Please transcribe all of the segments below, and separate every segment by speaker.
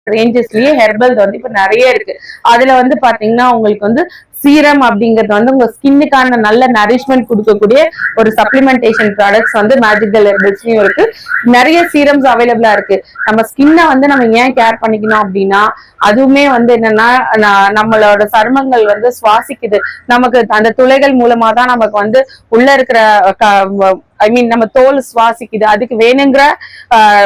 Speaker 1: ரேஞ்சஸ்லயே herbal வந்து இப்ப நிறைய இருக்கு. அதுல வந்து பாத்தீங்கன்னா உங்களுக்கு வந்து சீரம் அப்படிங்கிறது வந்து உங்க ஸ்கின்னுக்கான நல்ல நரிஷ்மெண்ட் கொடுக்கக்கூடிய ஒரு சப்ளிமெண்டேஷன் ப்ராடக்ட்ஸ் வந்து மேஜிக்கல் ஹெர்பல்ஸ்லயும் இருக்கு. நிறைய சீரம்ஸ் அவைலபிளா இருக்கு. நம்ம ஸ்கின்னை வந்து நம்ம ஏன் கேர் பண்ணிக்கணும் அப்படின்னா அதுவுமே வந்து என்னன்னா நம்மளோட சருமங்கள் வந்து சுவாசிக்குது. நமக்கு அந்த துளைகள் மூலமா தான் நமக்கு வந்து உள்ள இருக்கிற நம்ம தோல் சுவாசிக்குது. அதுக்கு வேணுங்கிற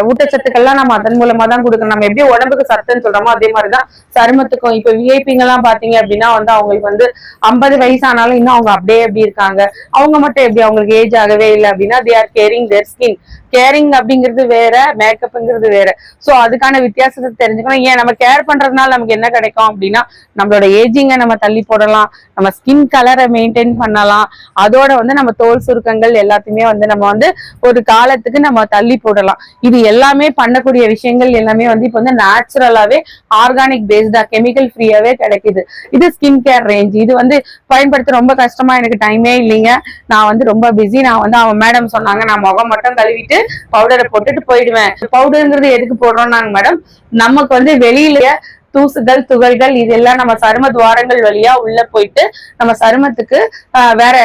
Speaker 1: ஊட்டச்சத்துக்கள்லாம் நம்ம அதன் மூலமா தான் கொடுக்கணும். நம்ம எப்படி உடம்புக்கு சத்துன்னு சொல்றோமோ அதே மாதிரிதான் சருமத்துக்கும். இப்ப விஐபிங்க எல்லாம் பாத்தீங்க அப்படின்னா வந்து அவங்களுக்கு வந்து 50 வயசானாலும் இன்னும் அவங்க அப்படியே எப்படி இருக்காங்க. அவங்க மட்டும் எப்படி அவங்களுக்கு ஏஜ் ஆகவே இல்லை அப்படின்னா they are caring their skin. Caring அப்படிங்கிறது வேற, மேக்கப்ங்கிறது வேற. சோ அதுக்கான வித்தியாசத்தை தெரிஞ்சுக்கணும். ஏன் நம்ம கேர் பண்றதுனால நமக்கு என்ன கிடைக்கும் அப்படின்னா நம்மளோட ஏஜிங்கை நம்ம தள்ளி போடலாம், நம்ம ஸ்கின் கலரை மெயின்டைன் பண்ணலாம், அதோட வந்து நம்ம தோல் சுருக்கங்கள் எல்லாத்தையுமே வந்து நம்ம வந்து ஒரு காலத்துக்கு நம்ம தள்ளி போடலாம். இது எல்லாமே பண்ணக்கூடிய விஷயங்கள் எல்லாமே வந்து இப்ப வந்து நேச்சுரலாவே ஆர்கானிக் பேஸ்டா கெமிக்கல் ஃப்ரீயாவே கிடைக்குது. இது ஸ்கின் கேர் ரேஞ்ச். இது வந்து பயன்படுத்த ரொம்ப கஷ்டமா, எனக்கு டைமே இல்லைங்க, நான் வந்து ரொம்ப பிஸி. நான் வந்து அவன் மேடம் சொன்னாங்க நான் முகம் மட்டும் கழுவிட்டு பவுடரை போட்டுட்டு போயிடுவேன். பவுடருங்கிறது எதுக்கு போடுறோம்னாங்க மேடம், நமக்கு வந்து வெளியில தூசுகள் துகள்கள் இதெல்லாம் நம்ம சரும துவாரங்கள் வழியா உள்ள போயிட்டு நம்ம சருமத்துக்கு வேற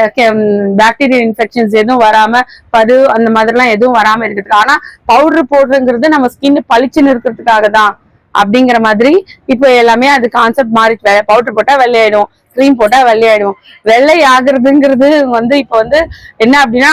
Speaker 1: பாக்டீரியல் இன்ஃபெக்ஷன்ஸ் எதுவும் வராம பரு அந்த மாதிரிலாம் எதுவும் வராம இருக்கிறதுக்கு. ஆனா பவுடர் போடுறதுங்கிறது நம்ம ஸ்கின் பளிச்சுன்னு இருக்கிறதுக்காக தான் அப்படிங்கிற மாதிரி இப்போ எல்லாமே அது கான்செப்ட் மாறிட்டு. பவுடர் போட்டா வெள்ளையாயிடும், கிரீம் போட்டா வெள்ளையாயிடும். வெள்ளை ஆகுறதுங்கிறது வந்து இப்ப வந்து என்ன அப்படின்னா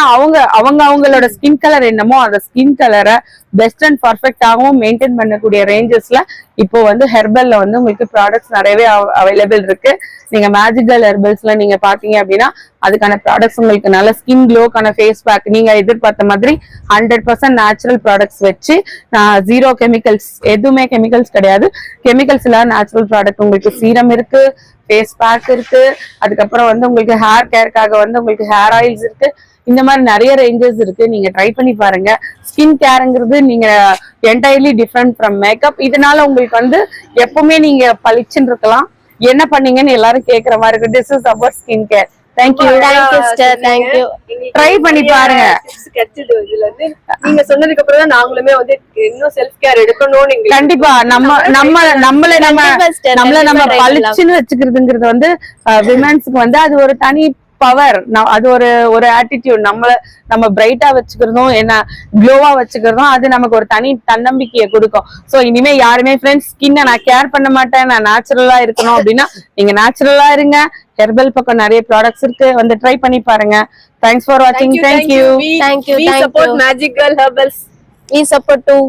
Speaker 1: அவங்களோட ஸ்கின் கலர் என்னமோ அந்த ஸ்கின் கலரை பெஸ்ட் அண்ட் பர்ஃபெக்டாகவும் மெயின்டைன் பண்ணக்கூடிய ரேஞ்சஸ்ல இப்போ வந்து ஹெர்பல்ல வந்து உங்களுக்கு ப்ராடக்ட்ஸ் நிறையவே அவைலபிள் இருக்கு. நீங்க மேஜிக்கல் ஹெர்பல்ஸ்ல நீங்க பாத்தீங்க அப்படின்னா அதுக்கான ப்ராடக்ட்ஸ் உங்களுக்கு நல்ல ஸ்கின் க்ளோக்கான ஃபேஸ் பேக் நீங்க எதிர்பார்த்த மாதிரி 100% நேச்சுரல் ப்ராடக்ட்ஸ் வச்சு ஜீரோ கெமிக்கல்ஸ், எதுவுமே கெமிக்கல்ஸ் கிடையாது, கெமிக்கல்ஸ் இல்லாத நேச்சுரல் ப்ராடக்ட் உங்களுக்கு சீரம் இருக்கு, ஃபேஸ் பேக் இருக்கு, அதுக்கப்புறம் வந்து உங்களுக்கு ஹேர் கேருக்காக வந்து உங்களுக்கு ஹேர் ஆயில்ஸ் இருக்கு. இந்த மாதிரி நிறைய ரேஞ்சஸ் இருக்கு. நீங்க ட்ரை பண்ணி பாருங்க. ஸ்கின் கேருங்கிறது நீங்க என்டையர்லி டிஃப்ரெண்ட் ஃப்ரம் மேக்கப். இதனால உங்களுக்கு வந்து எப்பவுமே நீங்க பளிச்சுன்னு இருக்கலாம். என்ன பண்ணீங்கன்னு எல்லாரும் கேட்கிற மாதிரி இருக்கு. This is about skin care. Thank you sister, thank you. Try பண்ணி பாருங்க.
Speaker 2: நீங்க சொன்னதுக்கு அப்புறம் தான் நாங்களுமே வந்து இன்னும் செல்ஃப் கேர் எடுக்கணும்.
Speaker 1: கண்டிப்பா நம்ம பளிச்சுன்னு வச்சுக்கிறதுங்கிறது வந்து விமென்ஸ்க்கு வந்து அது ஒரு தனி பவர். அது ஒரு ஆட்டிடியூட். நம்ம பிரைட்டா வச்சுக்கிறதும் என்ன க்ளோவா வச்சுக்கிறதும் அது நமக்கு ஒரு தனி தன்னம்பிக்கையை கொடுக்கும். சோ இனிமே யாருமே ஃப்ரெண்ட்ஸ் ஸ்கின்னை நான் கேர் பண்ண மாட்டேன், நான் நேச்சுரலா இருக்கணும் அப்படின்னா நீங்க நேச்சுரலா இருங்க. ஹெர்பல் பக்கம் நிறைய ப்ராடக்ட்ஸ் இருக்கு, வந்து ட்ரை பண்ணி பாருங்க. தேங்க்ஸ் ஃபார் வாட்சிங். Thank you.
Speaker 2: We support Magical Herbals.
Speaker 1: We support too.